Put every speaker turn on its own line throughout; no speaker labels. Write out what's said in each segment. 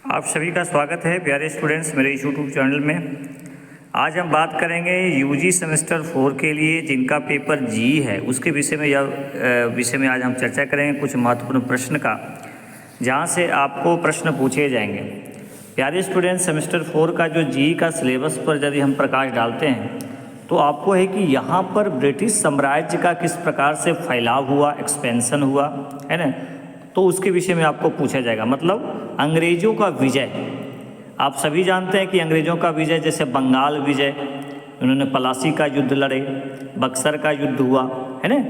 आप सभी का स्वागत है प्यारे स्टूडेंट्स मेरे इस यूट्यूब चैनल में। आज हम बात करेंगे यूजी सेमेस्टर 4 के लिए जिनका पेपर जी है उसके विषय में आज हम चर्चा करेंगे कुछ महत्वपूर्ण प्रश्न का, जहां से आपको प्रश्न पूछे जाएंगे। प्यारे स्टूडेंट्स, सेमेस्टर 4 का जो जी का सिलेबस पर यदि हम प्रकाश डालते हैं तो आपको है कि यहाँ पर ब्रिटिश साम्राज्य का किस प्रकार से फैलाव हुआ, एक्सपेंशन हुआ, है ना, तो उसके विषय में आपको पूछा जाएगा। मतलब अंग्रेज़ों का विजय, आप सभी जानते हैं कि अंग्रेज़ों का विजय, जैसे बंगाल विजय, उन्होंने पलासी का युद्ध लड़े, बक्सर का युद्ध हुआ, है ना।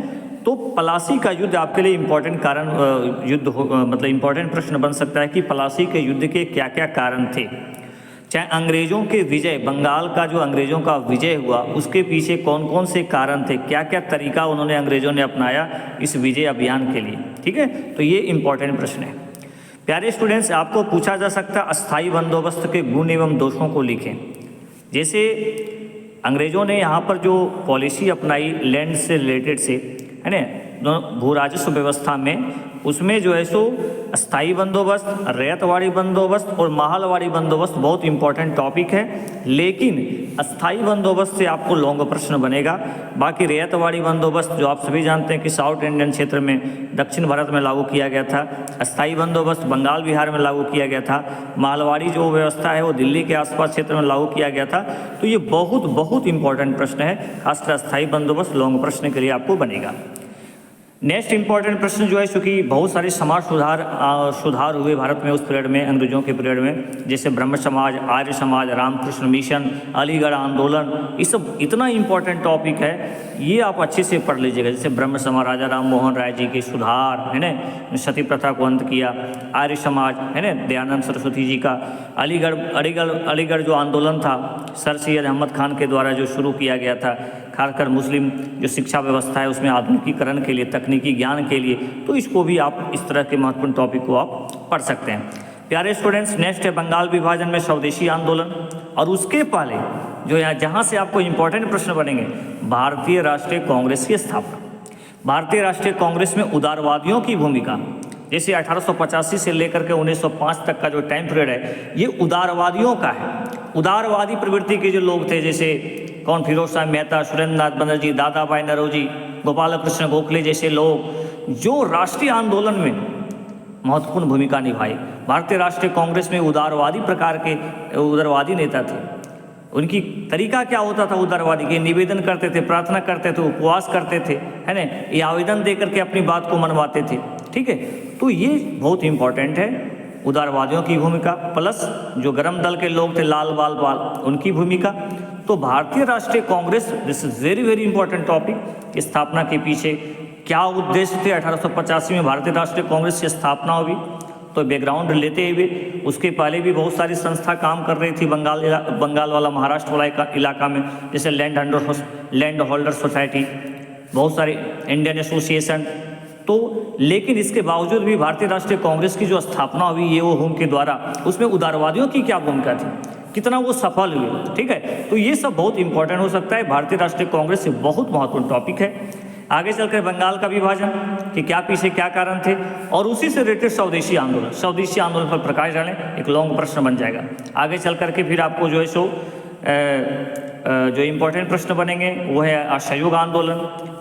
तो पलासी का युद्ध आपके लिए इम्पोर्टेंट कारण मतलब इम्पोर्टेंट प्रश्न बन सकता है कि पलासी के युद्ध के क्या क्या कारण थे। चाहे अंग्रेज़ों के विजय, बंगाल का जो अंग्रेज़ों का विजय हुआ उसके पीछे कौन कौन से कारण थे, क्या क्या तरीका उन्होंने अंग्रेज़ों ने अपनाया इस विजय अभियान के लिए, ठीक है। तो ये इम्पोर्टेंट प्रश्न है। प्यारे स्टूडेंट्स, आपको पूछा जा सकता है अस्थाई बंदोबस्त के गुण एवं दोषों को लिखें। जैसे अंग्रेज़ों ने यहाँ पर जो पॉलिसी अपनाई लैंड से रिलेटेड से, है ना, भू राजस्व व्यवस्था में, उसमें जो है सो अस्थाई बंदोबस्त, रैयतवाड़ी बंदोबस्त और महलवाड़ी बंदोबस्त बहुत इंपॉर्टेंट टॉपिक है। लेकिन अस्थाई बंदोबस्त से आपको लॉन्ग प्रश्न बनेगा। बाकी रैयतवाड़ी बंदोबस्त जो आप सभी जानते हैं कि साउथ इंडियन क्षेत्र में, दक्षिण भारत में लागू किया गया था। अस्थाई बंदोबस्त बंगाल बिहार में लागू किया गया था। महलवाड़ी जो व्यवस्था है वो दिल्ली के आसपास क्षेत्र में लागू किया गया था। तो ये बहुत बहुत इंपॉर्टेंट प्रश्न है, खासकर अस्थाई बंदोबस्त लॉन्ग प्रश्न के लिए आपको बनेगा। नेक्स्ट इंपॉर्टेंट प्रश्न जो है, चूँकि बहुत सारे समाज सुधार हुए भारत में उस पीरियड में, अंग्रेजों के पीरियड में, जैसे ब्रह्म समाज, आर्य समाज, रामकृष्ण मिशन, अलीगढ़ आंदोलन, ये सब इतना इंपॉर्टेंट टॉपिक है, ये आप अच्छे से पढ़ लीजिएगा। जैसे ब्रह्म समाज, राजा राम मोहन राय जी के सुधार, है ना, सती प्रथा को अंत किया। आर्य समाज, है ना, दयानंद सरस्वती जी का। अलीगढ़ जो आंदोलन था सर सैयद अहमद खान के द्वारा जो शुरू किया गया था, खासकर मुस्लिम जो शिक्षा व्यवस्था है उसमें आधुनिकीकरण के लिए, तकनीकी ज्ञान के लिए, तो इसको भी आप इस तरह के महत्वपूर्ण टॉपिक को आप पढ़ सकते हैं। प्यारे स्टूडेंट्स, नेक्स्ट है बंगाल विभाजन में स्वदेशी आंदोलन, और उसके पहले जो यहाँ जहाँ से आपको इंपॉर्टेंट प्रश्न बनेंगे, भारतीय राष्ट्रीय कांग्रेस की स्थापना। भारतीय राष्ट्रीय कांग्रेस में उदारवादियों की भूमिका, जैसे 1885 से लेकर के 1905 तक का जो टाइम पीरियड है ये उदारवादियों का है। उदारवादी प्रवृत्ति के जो लोग थे, जैसे कौन, फिरोज शाह मेहता, सुरेंद्र नाथ बनर्जी, दादा भाई नौरोजी, गोपाल कृष्ण गोखले जैसे लोग जो राष्ट्रीय आंदोलन में महत्वपूर्ण भूमिका निभाई। भारतीय राष्ट्रीय कांग्रेस में उदारवादी प्रकार के उदारवादी नेता थे। उनकी तरीका क्या होता था उदारवादी के, निवेदन करते थे, प्रार्थना करते थे, उपवास करते थे, है ना, ये आवेदन दे करके अपनी बात को मनवाते थे, ठीक है। तो ये बहुत इंपॉर्टेंट है, उदारवादियों की भूमिका, प्लस जो गरम दल के लोग थे, लाल बाल पाल, उनकी भूमिका। तो भारतीय राष्ट्रीय Congress, this is very very important topic. स्थापना के पीछे क्या उद्देश्य थे, 1885 में भारतीय राष्ट्रीय कांग्रेस की स्थापना हुई, तो बैकग्राउंड लेते हुए उसके पहले भी बहुत सारी संस्था काम कर रही थी बंगाल वाला, महाराष्ट्र वाला इलाका में, जैसे लैंड होल्डर सोसाइटी, बहुत सारे इंडियन एसोसिएशन। तो लेकिन इसके बावजूद भी भारतीय राष्ट्रीय कांग्रेस की जो स्थापना हुई ये वो होम के द्वारा, उसमें उदारवादियों की क्या भूमिका थी, कितना वो सफल हुए, ठीक है। तो ये सब बहुत इंपॉर्टेंट हो सकता है, भारतीय राष्ट्रीय कांग्रेस से बहुत महत्वपूर्ण टॉपिक है। आगे चलकर बंगाल का विभाजन कि क्या पीछे क्या कारण थे, और उसी से रिलेटेड स्वदेशी आंदोलन पर प्रकाश डालें, एक लॉन्ग प्रश्न बन जाएगा। आगे चल करके फिर आपको जो है सो जो इम्पोर्टेंट प्रश्न बनेंगे वो है असहयोग आंदोलन,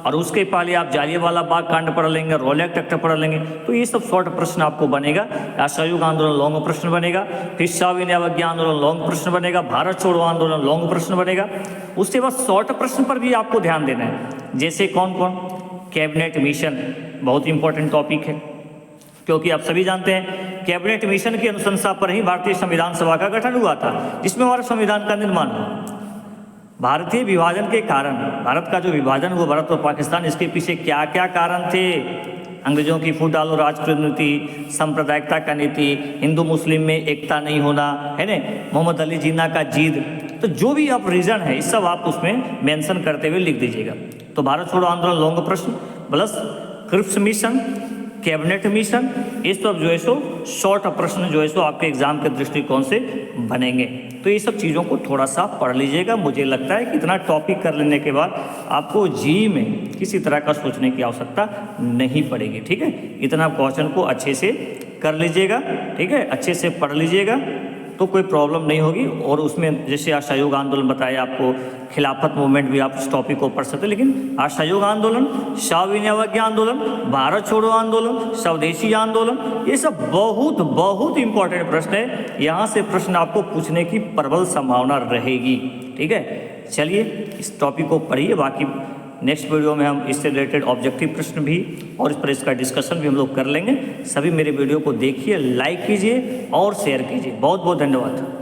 और उसके पहले आप जालियांवाला बाग कांड पढ़ लेंगे, रॉलेक्ट एक्ट पढ़ लेंगे। तो ये सब शॉर्ट प्रश्न आपको बनेगा। असहयोग आंदोलन लॉन्ग प्रश्न बनेगा, फिर सविनय अवज्ञा आंदोलन लॉन्ग प्रश्न बनेगा, भारत छोड़ो आंदोलन लॉन्ग प्रश्न बनेगा। उसके बाद शॉर्ट प्रश्न पर भी आपको ध्यान देना है, जैसे कौन कौन, कैबिनेट मिशन बहुत इंपॉर्टेंट टॉपिक है, क्योंकि आप सभी जानते हैं कैबिनेट मिशन की अनुशंसा पर ही भारतीय संविधान सभा का गठन हुआ था, जिसमें हमारे संविधान का निर्माण हुआ। भारतीय विभाजन के कारण, भारत का जो विभाजन हुआ, भारत और पाकिस्तान, इसके पीछे क्या क्या कारण थे, अंग्रेजों की फूट डालो राजपूत नीति, सांप्रदायिकता का नीति, हिंदू मुस्लिम में एकता नहीं होना, है ना, मोहम्मद अली जिन्ना का जिद, तो जो भी आप रीजन है इस सब आप उसमें मेंशन करते हुए लिख दीजिएगा। तो भारत छोड़ो आंदोलन लॉन्ग प्रश्न, plus Cripps mission, cabinet mission, ये सब जो है सो शॉर्ट प्रश्न जो है सो आपके एग्जाम के दृष्टिकोण से बनेंगे। तो ये सब चीज़ों को थोड़ा सा पढ़ लीजिएगा। मुझे लगता है कि इतना टॉपिक कर लेने के बाद आपको जी में किसी तरह का सोचने की आवश्यकता नहीं पड़ेगी, ठीक है। इतना क्वेश्चन को अच्छे से कर लीजिएगा, ठीक है, अच्छे से पढ़ लीजिएगा तो कोई प्रॉब्लम नहीं होगी। और उसमें जैसे असहयोग आंदोलन बताया आपको, खिलाफत मूवमेंट भी आप उस टॉपिक को पढ़ सकते हैं, लेकिन असहयोग आंदोलन, सविनय अवज्ञा आंदोलन, भारत छोड़ो आंदोलन, स्वदेशी आंदोलन, ये सब बहुत बहुत इंपॉर्टेंट प्रश्न है। यहाँ से प्रश्न आपको पूछने की प्रबल संभावना रहेगी, ठीक है। चलिए इस टॉपिक को पढ़िए, बाकी नेक्स्ट वीडियो में हम इससे रिलेटेड ऑब्जेक्टिव प्रश्न भी और इस पर इसका डिस्कशन भी हम लोग कर लेंगे। सभी मेरे वीडियो को देखिए, लाइक कीजिए और शेयर कीजिए। बहुत बहुत धन्यवाद।